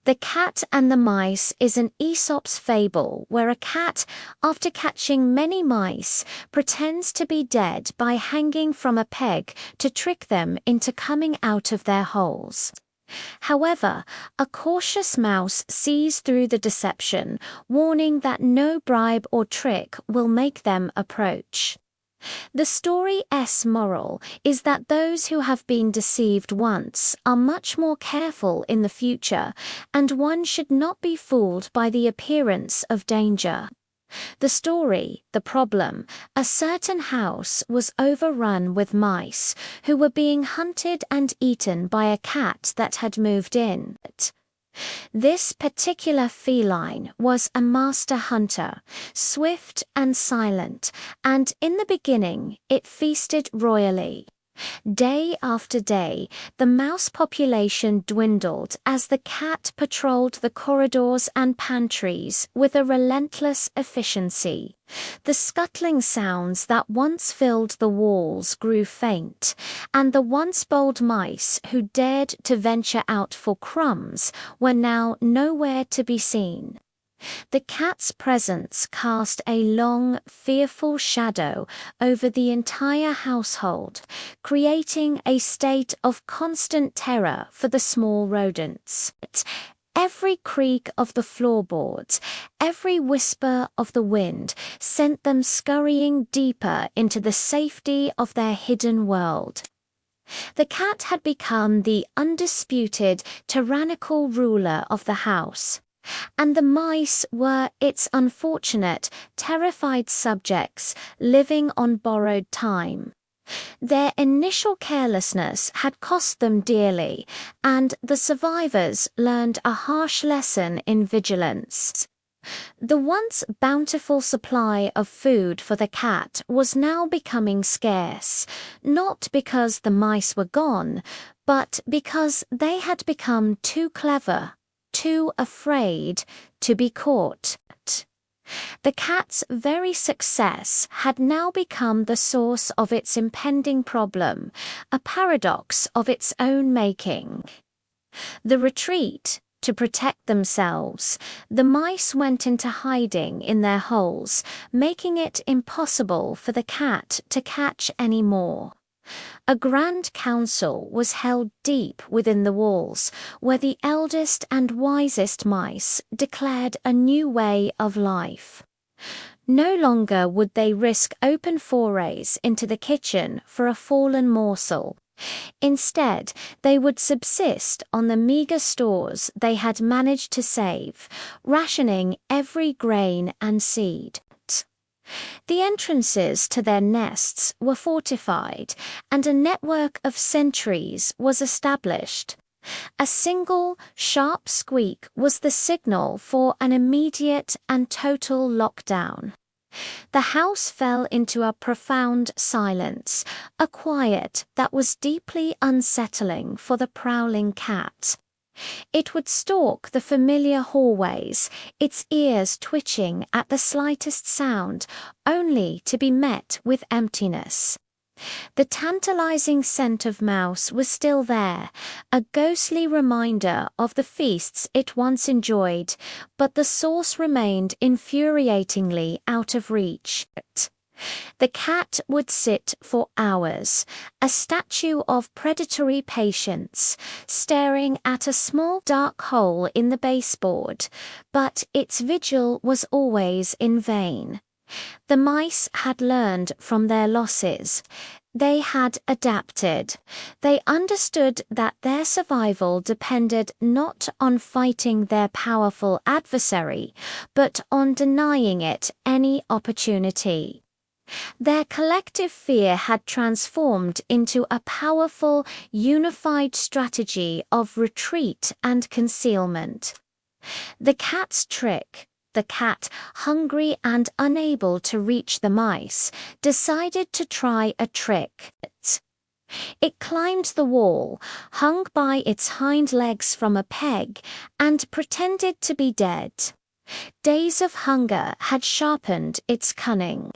The Cat and the Mice is an Aesop's fable where a cat, after catching many mice, pretends to be dead by hanging from a peg to trick them into coming out of their holes. However, a cautious mouse sees through the deception, warning that no bribe or trick will make them approach. The story's moral is that those who have been deceived once are much more careful in the future, and one should not be fooled by the appearance of danger. The story, the problem: a certain house was overrun with mice, who were being hunted and eaten by a cat that had moved in. This particular feline was a master hunter, swift and silent, and in the beginning it feasted royally. Day after day, the mouse population dwindled as the cat patrolled the corridors and pantries with a relentless efficiency. The scuttling sounds that once filled the walls grew faint, and the once bold mice who dared to venture out for crumbs were now nowhere to be seen. The cat's presence cast a long, fearful shadow over the entire household, creating a state of constant terror for the small rodents. Every creak of the floorboards, every whisper of the wind sent them scurrying deeper into the safety of their hidden world. The cat had become the undisputed, tyrannical ruler of the house, and the mice were its unfortunate, terrified subjects living on borrowed time. Their initial carelessness had cost them dearly, and the survivors learned a harsh lesson in vigilance. The once bountiful supply of food for the cat was now becoming scarce, not because the mice were gone, but because they had become too clever, too afraid to be caught. The cat's very success had now become the source of its impending problem, a paradox of its own making. The retreat. To protect themselves, the mice went into hiding in their holes, making it impossible for the cat to catch any more. A grand council was held deep within the walls, where the eldest and wisest mice declared a new way of life. No longer would they risk open forays into the kitchen for a fallen morsel. Instead, they would subsist on the meager stores they had managed to save, rationing every grain and seed. The entrances to their nests were fortified, and a network of sentries was established. A single, sharp squeak was the signal for an immediate and total lockdown. The house fell into a profound silence, a quiet that was deeply unsettling for the prowling cat. It would stalk the familiar hallways, its ears twitching at the slightest sound, only to be met with emptiness. The tantalizing scent of mouse was still there, a ghostly reminder of the feasts it once enjoyed, but the source remained infuriatingly out of reach. The cat would sit for hours, a statue of predatory patience, staring at a small dark hole in the baseboard, but its vigil was always in vain. The mice had learned from their losses. They had adapted. They understood that their survival depended not on fighting their powerful adversary, but on denying it any opportunity. Their collective fear had transformed into a powerful, unified strategy of retreat and concealment. The cat's trick. The cat, hungry and unable to reach the mice, decided to try a trick. It climbed the wall, hung by its hind legs from a peg, and pretended to be dead. Days of hunger had sharpened its cunning.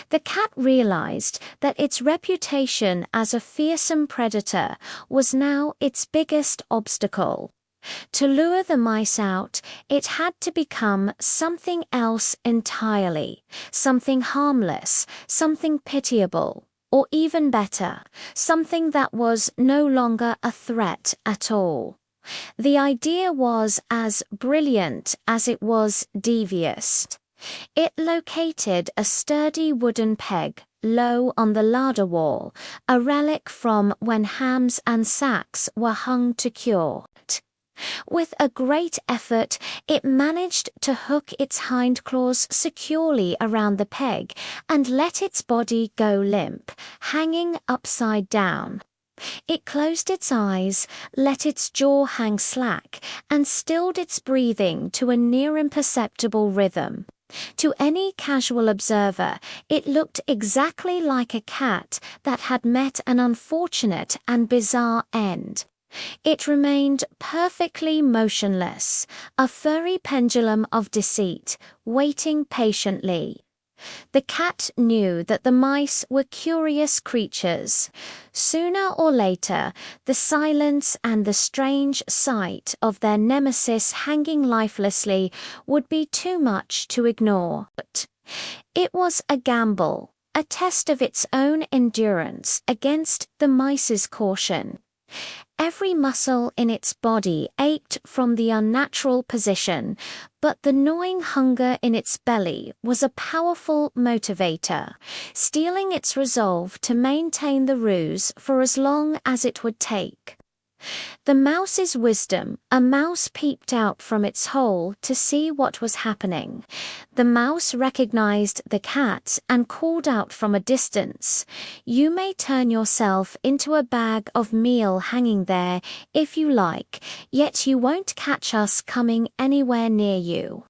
The cat realized that its reputation as a fearsome predator was now its biggest obstacle. To lure the mice out, it had to become something else entirely, something harmless, something pitiable, or even better, something that was no longer a threat at all. The idea was as brilliant as it was devious. It located a sturdy wooden peg low on the larder wall, a relic from when hams and sacks were hung to cure. With a great effort, it managed to hook its hind claws securely around the peg and let its body go limp, hanging upside down. It closed its eyes, let its jaw hang slack, and stilled its breathing to a near imperceptible rhythm. To any casual observer, it looked exactly like a cat that had met an unfortunate and bizarre end. It remained perfectly motionless, a furry pendulum of deceit, waiting patiently. The cat knew that the mice were curious creatures. Sooner or later, the silence and the strange sight of their nemesis hanging lifelessly would be too much to ignore. It was a gamble, a test of its own endurance against the mice's caution. Every muscle in its body ached from the unnatural position, but the gnawing hunger in its belly was a powerful motivator, steeling its resolve to maintain the ruse for as long as it would take. The mouse's wisdom. A mouse peeped out from its hole to see what was happening. The mouse recognized the cat and called out from a distance, "You may turn yourself into a bag of meal hanging there if you like, yet you won't catch us coming anywhere near you."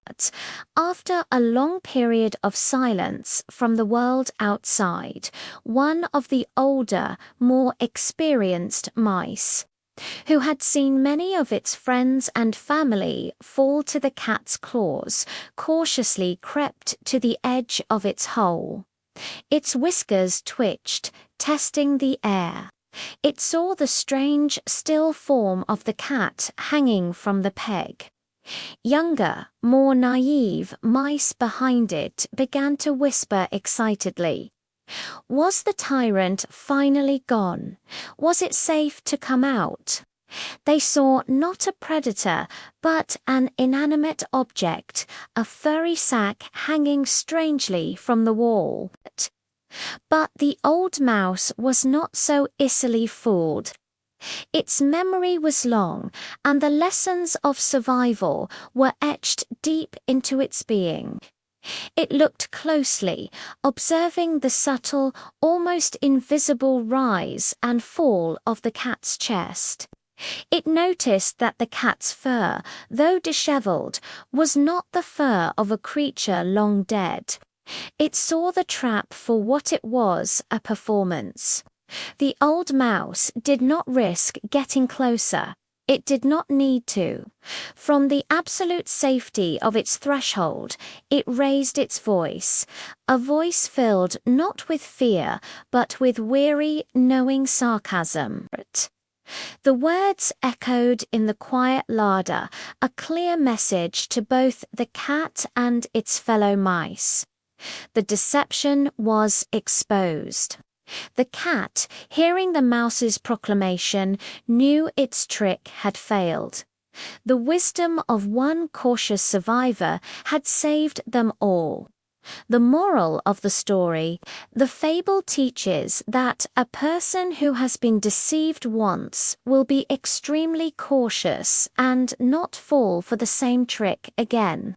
After a long period of silence from the world outside, one of the older, more experienced mice, who had seen many of its friends and family fall to the cat's claws, cautiously crept to the edge of its hole. Its whiskers twitched, testing the air. It saw the strange, still form of the cat hanging from the peg. Younger, more naive mice behind it began to whisper excitedly. Was the tyrant finally gone? Was it safe to come out? They saw not a predator, but an inanimate object, a furry sack hanging strangely from the wall. But the old mouse was not so easily fooled. Its memory was long, and the lessons of survival were etched deep into its being. It looked closely, observing the subtle, almost invisible rise and fall of the cat's chest. It noticed that the cat's fur, though disheveled, was not the fur of a creature long dead. It saw the trap for what it was, a performance. The old mouse did not risk getting closer. It did not need to. From the absolute safety of its threshold, it raised its voice, a voice filled not with fear, but with weary, knowing sarcasm. The words echoed in the quiet larder, a clear message to both the cat and its fellow mice. The deception was exposed. The cat, hearing the mouse's proclamation, knew its trick had failed. The wisdom of one cautious survivor had saved them all. The moral of the story: the fable teaches that a person who has been deceived once will be extremely cautious and not fall for the same trick again.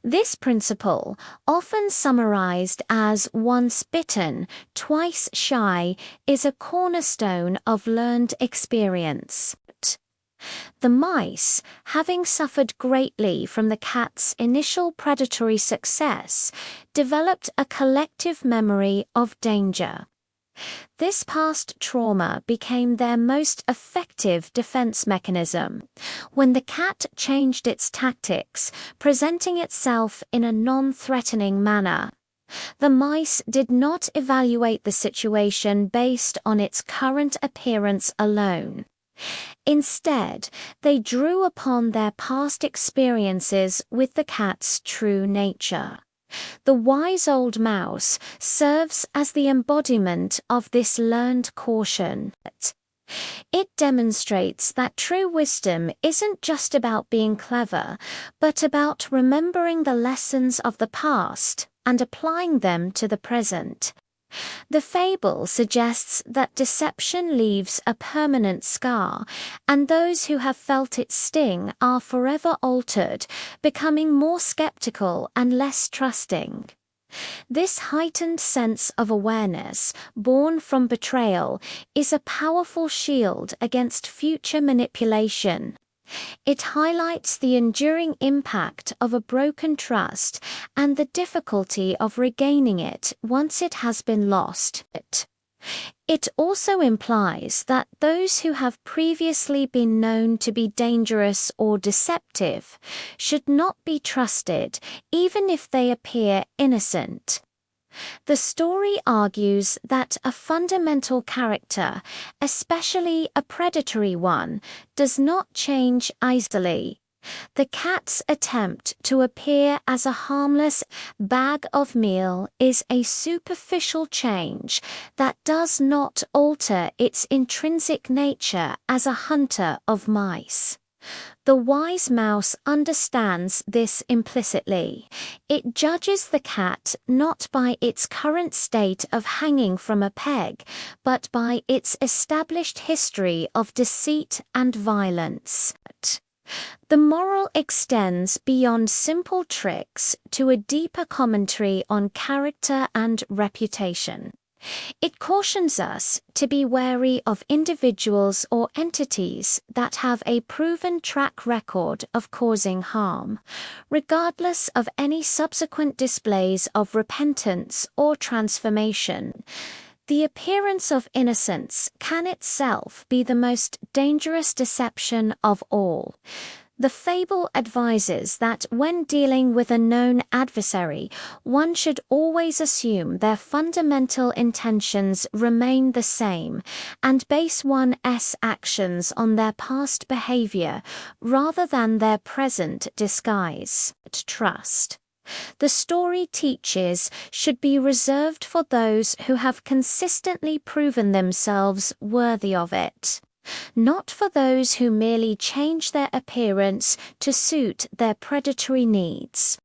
This principle, often summarized as once bitten, twice shy, is a cornerstone of learned experience. The mice, having suffered greatly from the cat's initial predatory success, developed a collective memory of danger. This past trauma became their most effective defense mechanism. When the cat changed its tactics, presenting itself in a non-threatening manner, the mice did not evaluate the situation based on its current appearance alone. Instead, they drew upon their past experiences with the cat's true nature. The wise old mouse serves as the embodiment of this learned caution. It demonstrates that true wisdom isn't just about being clever, but about remembering the lessons of the past and applying them to the present. The fable suggests that deception leaves a permanent scar, and those who have felt its sting are forever altered, becoming more skeptical and less trusting. This heightened sense of awareness, born from betrayal, is a powerful shield against future manipulation. It highlights the enduring impact of a broken trust and the difficulty of regaining it once it has been lost. It also implies that those who have previously been known to be dangerous or deceptive should not be trusted, even if they appear innocent. The story argues that a fundamental character, especially a predatory one, does not change easily. The cat's attempt to appear as a harmless bag of meal is a superficial change that does not alter its intrinsic nature as a hunter of mice. The wise mouse understands this implicitly. It judges the cat not by its current state of hanging from a peg, but by its established history of deceit and violence. The moral extends beyond simple tricks to a deeper commentary on character and reputation. It cautions us to be wary of individuals or entities that have a proven track record of causing harm, regardless of any subsequent displays of repentance or transformation. The appearance of innocence can itself be the most dangerous deception of all. The fable advises that when dealing with a known adversary, one should always assume their fundamental intentions remain the same and base one's actions on their past behavior rather than their present disguise. Trust, the story teaches, should be reserved for those who have consistently proven themselves worthy of it, not for those who merely change their appearance to suit their predatory needs.